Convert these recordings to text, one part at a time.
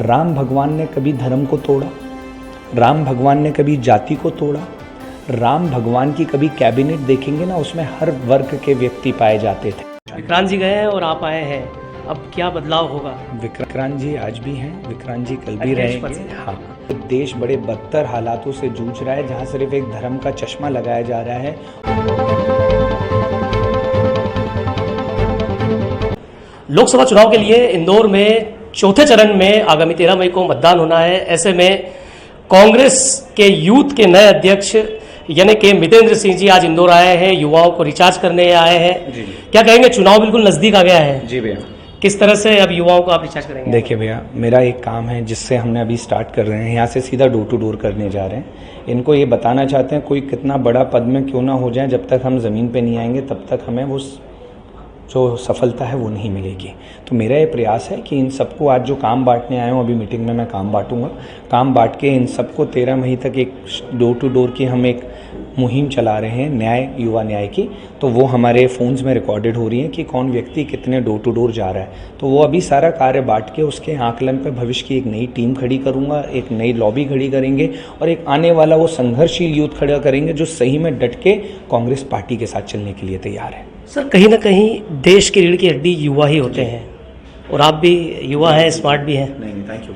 राम भगवान ने कभी धर्म को तोड़ा, राम भगवान ने कभी जाति को तोड़ा। राम भगवान की कभी कैबिनेट देखेंगे ना, उसमें हर वर्ग के व्यक्ति पाए जाते थे। विक्रांत जी गए हैं और आप आए हैं, अब क्या बदलाव होगा? विक्रांत जी आज भी हैं, विक्रांत जी कल भी रहेंगे। हाँ, देश बड़े बदतर हालातों से जूझ रहा है, जहाँ सिर्फ एक धर्म का चश्मा लगाया जा रहा है। लोकसभा चुनाव के लिए इंदौर में चौथे चरण में आगामी 13 मई को मतदान होना है। ऐसे में कांग्रेस के यूथ के नए अध्यक्ष यानी कि मितेंद्र सिंह जी आज इंदौर आए हैं, युवाओं को रिचार्ज करने आए हैं। जी। क्या कहेंगे, चुनाव बिल्कुल नजदीक आ गया है। जी भैया, किस तरह से अब युवाओं को आप रिचार्ज करेंगे? देखिए भैया, मेरा एक काम है जिससे हमने अभी स्टार्ट कर रहे हैं, यहाँ से सीधा डोर टू डोर करने जा रहे हैं। इनको ये बताना चाहते हैं, कोई कितना बड़ा पद में क्यों ना हो जाए, जब तक हम ज़मीन पे नहीं आएंगे तब तक हमें वो जो सफलता है वो नहीं मिलेगी। तो मेरा ये प्रयास है कि इन सबको आज जो काम बांटने आए हूँ, अभी मीटिंग में मैं काम बांटूंगा, काम बांट के इन सबको 13 मई तक एक डोर टू डोर की हम एक मुहिम चला रहे हैं, न्याय युवा न्याय की। तो वो हमारे फ़ोन्स में रिकॉर्डेड हो रही है कि कौन व्यक्ति कितने डोर टू डोर जा रहा है। तो वो अभी सारा कार्य बांट के उसके आकलन पर भविष्य की एक नई टीम खड़ी करूँगा, एक नई लॉबी खड़ी करेंगे और एक आने वाला वो संघर्षशील यूथ खड़ा करेंगे जो सही में डट के कांग्रेस पार्टी के साथ चलने के लिए तैयार है। सर, कहीं ना कहीं देश की रीढ़ की हड्डी युवा ही होते हैं और आप भी युवा हैं, स्मार्ट भी हैं। नहीं, थैंक यू।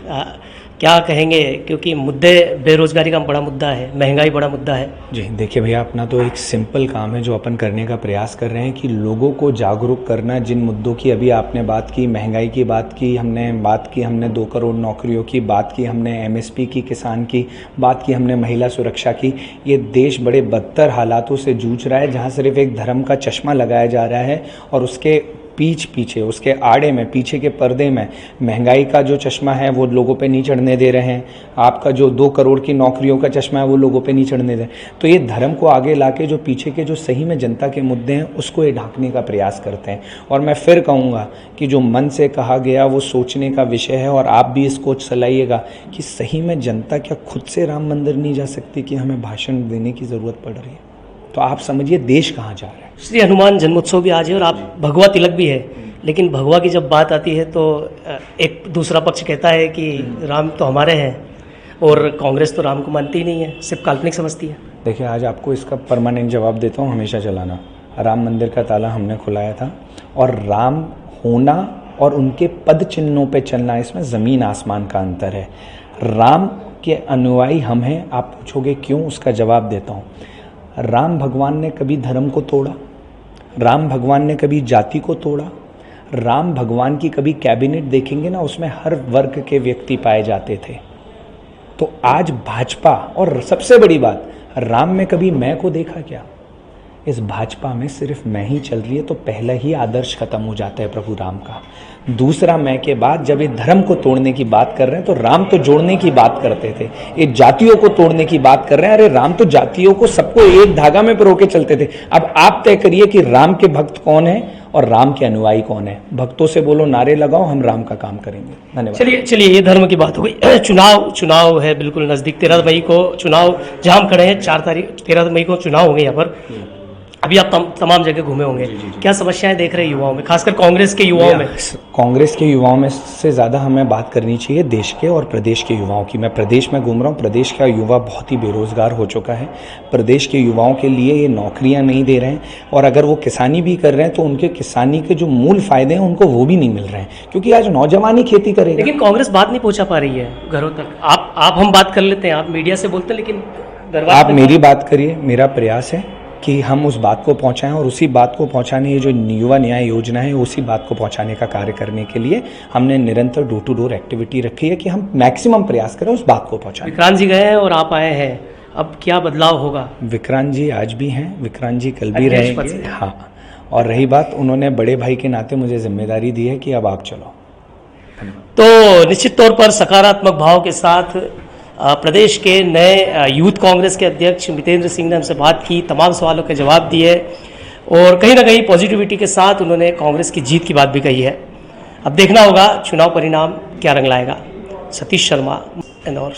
क्या कहेंगे, क्योंकि मुद्दे बेरोजगारी का बड़ा मुद्दा है, महंगाई बड़ा मुद्दा है। जी देखिए भैया, अपना तो एक सिंपल काम है जो अपन करने का प्रयास कर रहे हैं कि लोगों को जागरूक करना। जिन मुद्दों की अभी आपने बात की, महंगाई की बात की, हमने 2 करोड़ नौकरियों की बात की, हमने MSP की, किसान की बात की, हमने महिला सुरक्षा की। ये देश बड़े बदतर हालातों से जूझ रहा है, जहाँ सिर्फ एक धर्म का चश्मा लगाया जा रहा है और उसके पीछे उसके आड़े में, पीछे के पर्दे में महंगाई का जो चश्मा है वो लोगों पे नहीं चढ़ने दे रहे हैं। आपका जो 2 करोड़ की नौकरियों का चश्मा है वो लोगों पे नहीं चढ़ने दे रहे। तो ये धर्म को आगे लाके जो पीछे के जो सही में जनता के मुद्दे हैं उसको ये ढांकने का प्रयास करते हैं। और मैं फिर कहूँगा कि जो मन से कहा गया वो सोचने का विषय है और आप भी इसको चलाइएगा कि सही में जनता क्या खुद से राम मंदिर नहीं जा सकती कि हमें भाषण देने की ज़रूरत पड़ रही है। तो आप समझिए देश कहाँ जा रहा है। श्री हनुमान जन्मोत्सव भी आज है और आप भगवा तिलक भी है, लेकिन भगवा की जब बात आती है तो एक दूसरा पक्ष कहता है कि राम तो हमारे हैं और कांग्रेस तो राम को मानती ही नहीं है, सिर्फ काल्पनिक समझती है। देखिए, आज आपको इसका परमानेंट जवाब देता हूँ, हमेशा चलाना। राम मंदिर का ताला हमने खुलाया था और राम होना और उनके पद चिन्हों पे चलना, इसमें ज़मीन आसमान का अंतर है। राम के अनुयायी हम हैं। आप पूछोगे क्यों, उसका जवाब देता हूँ। राम भगवान ने कभी धर्म को तोड़ा, राम भगवान ने कभी जाति को तोड़ा। राम भगवान की कभी कैबिनेट देखेंगे ना, उसमें हर वर्ग के व्यक्ति पाए जाते थे। तो आज भाजपा, और सबसे बड़ी बात, राम में कभी मैं को देखा क्या? इस भाजपा में सिर्फ मैं ही चल रही है, तो पहला ही आदर्श खत्म हो जाता है प्रभु राम का। दूसरा मैं के बाद जब ये धर्म को तोड़ने की बात कर रहे हैं तो राम तो जोड़ने की बात करते थे, ये जातियों को तोड़ने की बात कर रहे हैं। अरे राम तो जातियों को सबको एक धागा में पिरो के चलते थे। अब आप तय करिए कि राम के भक्त कौन है और राम के अनुयायी कौन है। भक्तों से बोलो, नारे लगाओ, हम राम का काम करेंगे। धन्यवाद। चलिए ये धर्म की बात हो गई। चुनाव है बिल्कुल नजदीक, 13 मई को चुनाव, जहां हम खड़े हैं 13 मई को चुनाव होंगे यहाँ पर। अभी आप तमाम जगह घूमे होंगे। क्या समस्याएं देख रहे हैं युवाओं में, खासकर कांग्रेस के युवाओं में? कांग्रेस के युवाओं में से ज़्यादा हमें बात करनी चाहिए देश के और प्रदेश के युवाओं की। मैं प्रदेश में घूम रहा हूँ, प्रदेश का युवा बहुत ही बेरोजगार हो चुका है। प्रदेश के युवाओं के लिए ये नौकरियां नहीं दे रहे हैं और अगर वो किसानी भी कर रहे हैं तो उनके किसानी के जो मूल फायदे हैं उनको वो भी नहीं मिल रहे हैं, क्योंकि आज नौजवान ही खेती करेगा। लेकिन कांग्रेस बात नहीं पहुंचा पा रही है घरों तक। आप हम बात कर लेते हैं, आप मीडिया से बोलते हैं, लेकिन आप मेरी बात करिए। मेरा प्रयास है कि हम उस बात को पहुंचाएं और उसी बात को पहुंचाने, ये जो युवा न्याय योजना है, उसी बात को पहुंचाने का कार्य करने के लिए हमने निरंतर डोर टू डोर एक्टिविटी रखी है कि हम मैक्सिमम प्रयास करें उस बात को पहुंचाएं। विक्रांत जी गए हैं और आप आए हैं, अब क्या बदलाव होगा? विक्रांत जी आज भी हैं, विक्रांत जी कल भी रहेंगे। हाँ, और रही बात, उन्होंने बड़े भाई के नाते मुझे जिम्मेदारी दी है कि अब आप चलो। तो निश्चित तौर पर सकारात्मक भाव के साथ प्रदेश के नए यूथ कांग्रेस के अध्यक्ष मितेंद्र सिंह ने हमसे बात की, तमाम सवालों के जवाब दिए और कहीं ना कहीं पॉजिटिविटी के साथ उन्होंने कांग्रेस की जीत की बात भी कही है। अब देखना होगा चुनाव परिणाम क्या रंग लाएगा। सतीश शर्मा, इंदौर।